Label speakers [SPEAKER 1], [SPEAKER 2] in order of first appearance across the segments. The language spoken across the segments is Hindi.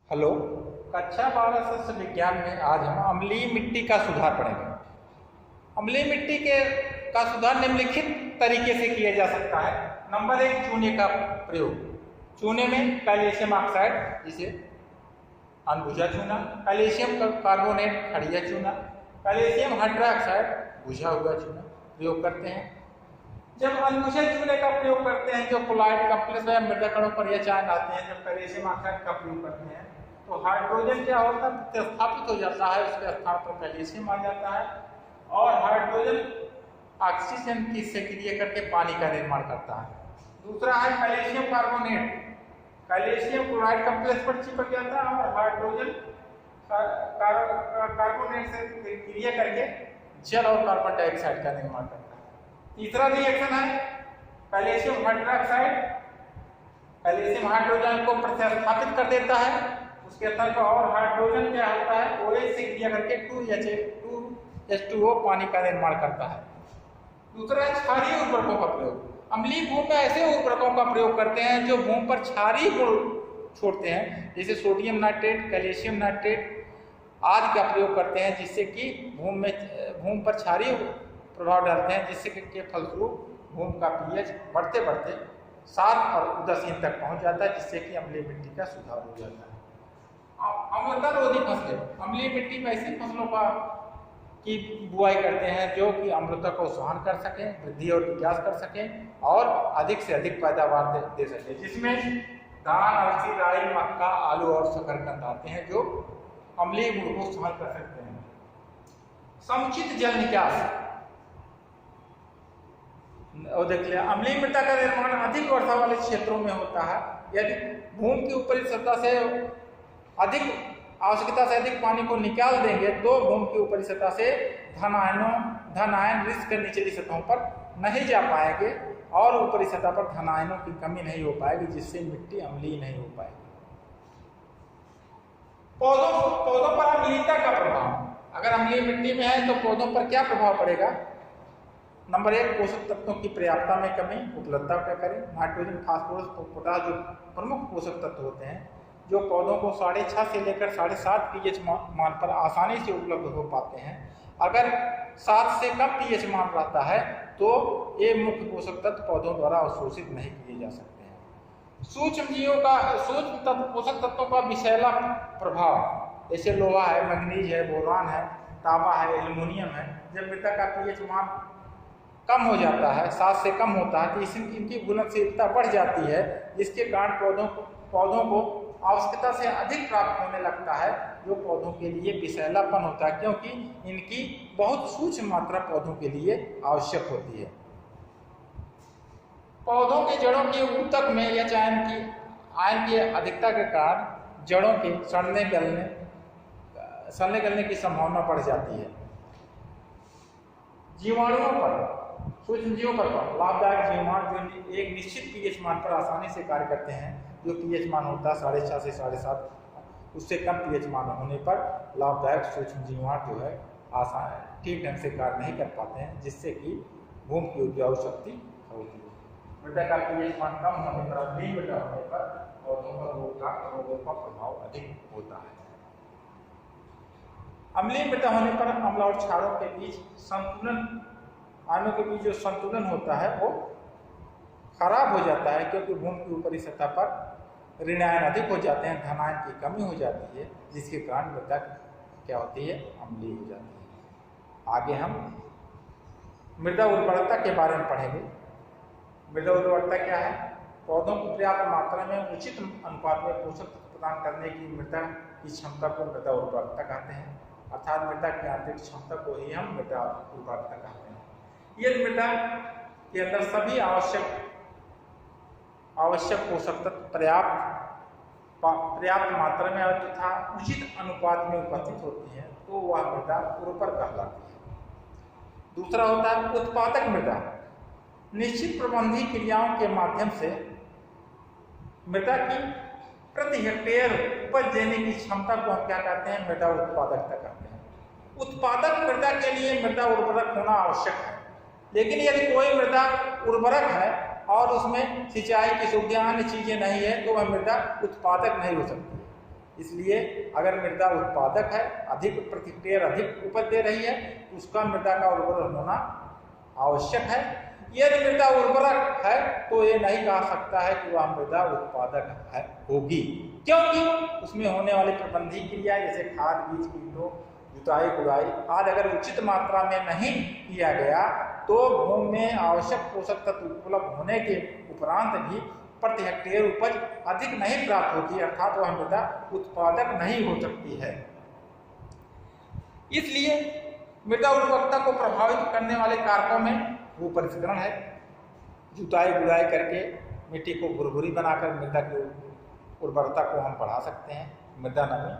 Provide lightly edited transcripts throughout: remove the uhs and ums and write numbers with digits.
[SPEAKER 1] हेलो। कक्षा 12 सस्य विज्ञान में आज हम अम्लीय मिट्टी का सुधार पढ़ेंगे। अम्लीय मिट्टी का सुधार निम्नलिखित तरीके से किया जा सकता है। नंबर 1, चूने का प्रयोग। चूने में कैल्शियम ऑक्साइड, जिसे अनबुझा चूना, कैल्शियम कार्बोनेट खड़िया चूना, कैल्शियम हाइड्रोक्साइड बुझा हुआ चूना प्रयोग करते हैं। जब अनबुझे चूने का प्रयोग करते हैं, जो कोलाइड कॉम्प्लेक्स या मृदा कणों पर यह चायन आते हैं, जब कैल्शियम ऑक्साइड का प्रयोग करते हैं तो हाइड्रोजन क्या होता है, प्रतिस्थापित हो जाता है, उसके स्थान पर कैल्शियम आ जाता है और हाइड्रोजन ऑक्सीजन की सक्रिय करके पानी का निर्माण करता है। दूसरा है calcium carbonate, calcium chloride complex पर चिपक जाता है और हाइड्रोजन कार्बोनेट से क्रिया करके जल और कार्बन डाइऑक्साइड का निर्माण करता है। तीसरा रिएक्शन है कैल्शियम हाइड्रोक्साइड, कैल्शियम हाइड्रोजन को प्रतिस्थापित कर देता है, उसके स्थान पर और हाइड्रोजन क्या होता है, OH से क्रिया करके 2H2O पानी का निर्माण करता है। दूसरा है क्षारीय उर्वरकों का प्रयोग। अम्लीय भूमि में ऐसे उर्वरकों का प्रयोग करते हैं जो भूमि पर क्षारीय गुण छोड़ते हैं, जैसे सोडियम नाइट्रेट, कैल्शियम नाइट्रेट आदि का प्रयोग करते हैं, जिससे कि भूमि पर क्षारीय प्रभाव डालते हैं, जिससे कि फलस्वरूप भूमि का pH बढ़ते बढ़ते 7 और उदासीन तक पहुंच जाता है, जिससे कि अम्लीय मिट्टी का सुधार हो जाता है। अम्लता रोधी फसलें। अम्लीय मिट्टी में ऐसी फसलों की बुआई करते हैं जो कि अम्लता को सहन कर सकें, वृद्धि और विकास कर सकें और अधिक से अधिक पैदावार दे सकें, जिसमें धान, अलसी, राई, मक्का, आलू और शकरकंद आते हैं जो अम्लीय गुण को सहन कर सकते हैं। समुचित जल निकास। और देख लिया, अम्लीय मृदा का निर्माण अधिक वर्षा वाले क्षेत्रों में होता है। यदि भूमि की ऊपरी सतह से आवश्यकता से अधिक पानी को निकाल देंगे तो भूमि की ऊपरी सतह से धन आयन रिश्क के निचली सतहों पर नहीं जा पाएंगे और ऊपरी सतह पर धन आयनों की कमी नहीं हो पाएगी, जिससे मिट्टी अम्लीय नहीं हो पाएगी। पौधों पर अम्लीयता का प्रभाव। अगर अम्लीय मिट्टी में है तो पौधों पर क्या प्रभाव पड़ेगा। नंबर 1, पोषक तत्वों की पर्याप्तता में कमी, उपलब्धता क्या करें। नाइट्रोजन, फास्फोरस, पोटाश जो प्रमुख पोषक तत्व होते हैं जो पौधों को 6.5 से लेकर 7.5 pH मान पर आसानी से उपलब्ध हो पाते हैं। अगर 7 से कम pH मान रहता है तो ये मुख्य पोषक तत्व पौधों द्वारा अवशोषित नहीं किए जा सकते हैं। सूक्ष्म पोषक तत्वों का विषैला प्रभाव, जैसे लोहा है, मैग्नीज है, बोरान है, तांबा है, एल्युमिनियम है। जब मृदा का pH मान कम हो जाता है, 7 से कम होता है, तो इनकी घुलनशीलता बढ़ जाती है, जिसके कारण पौधों को आवश्यकता से अधिक प्राप्त होने लगता है, जो पौधों के लिए विषैलापन होता है, क्योंकि इनकी बहुत सूक्ष्म मात्रा पौधों के लिए आवश्यक होती है। पौधों के जड़ों के ऊतक में या आयन की अधिकता के कारण जड़ों के सड़ने गलने की संभावना बढ़ जाती है। जीवाणुओं पर, सूक्ष्म जीवों पर लाभदायक जीवाणु जो एक निश्चित pH मान पर आसानी से कार्य करते हैं, जो pH मान होता है 6.5 से 7.5, उससे कम pH मान होने पर लाभदायक सूक्ष्म जीवाणु जो है आसान ठीक ढंग से कार्य नहीं कर पाते हैं, जिससे कि भूमि की उपजाऊ शक्ति होती है। मृदा का pH मान कम होने पर, अम्लीय मृदा होने पर पौधों पर रोगों का प्रभाव अधिक होता है। अम्लीय मृदा होने पर अम्ल और क्षारों के बीच आयनों के बीच जो संतुलन होता है वो खराब हो जाता है, क्योंकि भूमि की ऊपरी सतह पर ऋण आयन अधिक हो जाते हैं, धन आयन की कमी हो जाती है, जिसके कारण मृदा क्या होती है, अम्लीय हो जाती है। आगे हम मृदा उर्वरकता के बारे में पढ़ेंगे। मृदा उर्वरकता क्या है। पौधों को पर्याप्त मात्रा में उचित अनुपात में पोषक तत्व प्रदान करने की मृदा की क्षमता को मृदा उर्वरकता कहते हैं, अर्थात मृदा की आंतरिक क्षमता को ही हम मृदा उर्वरकता कहते हैं। यदि मृदा के अंदर सभी आवश्यक पोषक तत्व पर्याप्त मात्रा में तथा उचित अनुपात में उपस्थित होती है तो वह मृदा उर्वर कहलाती है। दूसरा होता है उत्पादक मृदा। निश्चित प्रबंधीय क्रियाओं के माध्यम से मृदा की प्रति हेक्टेयर उपज देने की क्षमता को हम क्या कहते हैं, मृदा उत्पादकता कहते हैं। उत्पादक मृदा के लिए मृदा उर्वरक होना आवश्यक है, लेकिन यदि कोई मृदा उर्वरक है और उसमें सिंचाई की सुविधा अन्य चीजें नहीं है तो वह मृदा उत्पादक नहीं हो सकती है। इसलिए अगर मृदा उत्पादक है, अधिक प्रति हेक्टेयर अधिक उपज दे रही है, तो उसका मृदा का उर्वरक होना आवश्यक है। यदि मृदा उर्वरक है तो ये नहीं कहा सकता है कि वह मृदा उत्पादक है होगी, क्योंकि उसमें होने वाली प्रबंधकीय क्रिया जैसे खाद, बीज, कीटों, जुताई, गुड़ाई आदि अगर उचित मात्रा में नहीं किया गया तो भूमि में आवश्यक पोषक तत्व उपलब्ध होने के उपरांत भी प्रति हेक्टेयर उपज अधिक नहीं प्राप्त होती, अर्थात वह मृदा उत्पादक नहीं हो सकती है। इसलिए मृदा उर्वरकता को प्रभावित करने वाले कारकों में भू परिष्करण है। जुताई गुड़ाई करके मिट्टी को भुरभुरी बनाकर मृदा की उर्वरता को हम बढ़ा सकते हैं। मृदा नमी,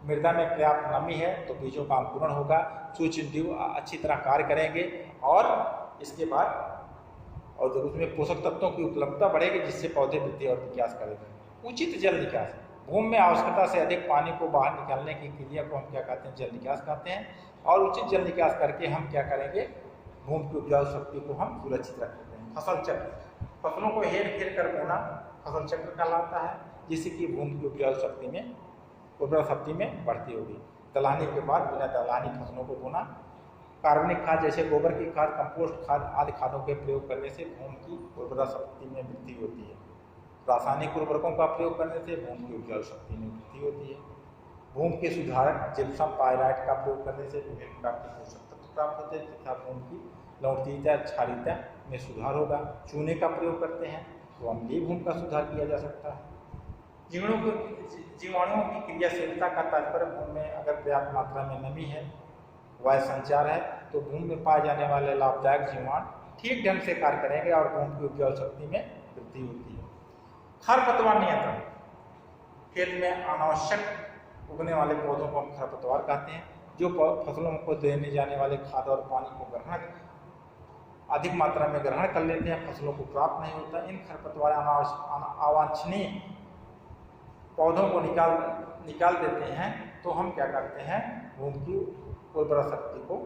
[SPEAKER 1] मृदा में पर्याप्त नमी है तो बीजों का अंकुरण होगा, सूक्ष्मजीव अच्छी तरह कार्य करेंगे और इसके बाद और जब उसमें पोषक तत्वों की उपलब्धता बढ़ेगी जिससे पौधे वृद्धि और विकास करेंगे। उचित जल निकास, भूमि में आवश्यकता से अधिक पानी को बाहर निकालने की क्रिया को हम क्या कहते हैं, जल निकास कहते हैं। और उचित जल निकास करके हम क्या करेंगे, भूमि की उपजाऊ शक्ति को हम सुरक्षित रख सकते हैं। फसल चक्र, फसलों को हेर फेर कर बोना फसल चक्र कहलाता है, जिससे कि भूमि की उपजाऊ शक्ति में उर्वरा शक्ति में बढ़ती होगी। दलहनी के बाद बिना दलहनी फसलों को बोना। कार्बनिक खाद जैसे गोबर की खाद, कंपोस्ट खाद आदि खादों के प्रयोग करने से भूमि की उर्वरा शक्ति में वृद्धि होती है। रासायनिक उर्वरकों का प्रयोग करने से भूमि की उपजाऊ शक्ति में वृद्धि होती है। भूमि के सुधारक जिप्सम पाइराइट का प्रयोग करने से विभिन्न प्रकार के पोषक तत्व प्राप्त होते हैं तथा भूमि की लवणीयता क्षारीयता में सुधार होगा। चूने का प्रयोग करते हैं तो अम्लीय भूमि का सुधार किया जा सकता है। जीवाणुओं की क्रियाशीलता का तात्पर्य भूमि में अगर पर्याप्त मात्रा में नमी है, वायु संचार है, तो भूमि में पाए जाने वाले लाभदायक जीवाणु ठीक ढंग से कार्य करेंगे और भूमि की उपजाऊ शक्ति में वृद्धि होती है। खरपतवार नियंत्रण, खेत में अनावश्यक उगने वाले पौधों को हम खरपतवार कहते हैं, जो फसलों को देने जाने वाले खाद और पानी को ग्रहण अधिक मात्रा में ग्रहण कर लेते हैं, फसलों को प्राप्त नहीं होता। इन खरपतवार अवांछनीय पौधों को निकाल देते हैं तो हम क्या करते हैं, भूमि की उर्वरा शक्ति को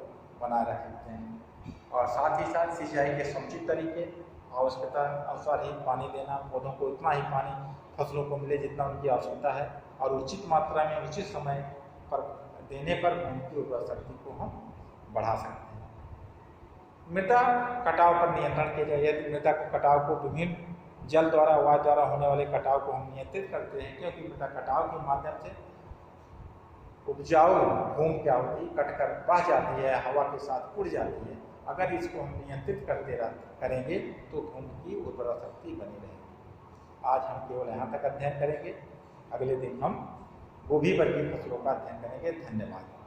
[SPEAKER 1] बनाए रख सकते हैं। और साथ ही साथ सिंचाई के समुचित तरीके, आवश्यकता अनुसार ही पानी देना, पौधों को इतना ही पानी फसलों को मिले जितना उनकी आवश्यकता है और उचित मात्रा में उचित समय पर देने पर भूमि की उर्वरा शक्ति को हम बढ़ा सकते हैं। मृदा कटाव पर नियंत्रण किया जाए। यदि मृदा कटाव को विभिन्न जल द्वारा, वायु द्वारा होने वाले कटाव को हम नियंत्रित करते हैं, क्योंकि मृदा कटाव के माध्यम से उपजाऊ भूमि क्या होती है, कटकर बह जाती है, हवा के साथ उड़ जाती है। अगर इसको हम नियंत्रित करेंगे तो भूमि की उर्वरा शक्ति बनी रहेगी। आज हम केवल यहाँ तक अध्ययन करेंगे, अगले दिन हम गोभी वर्गीय फसलों का अध्ययन करेंगे। धन्यवाद।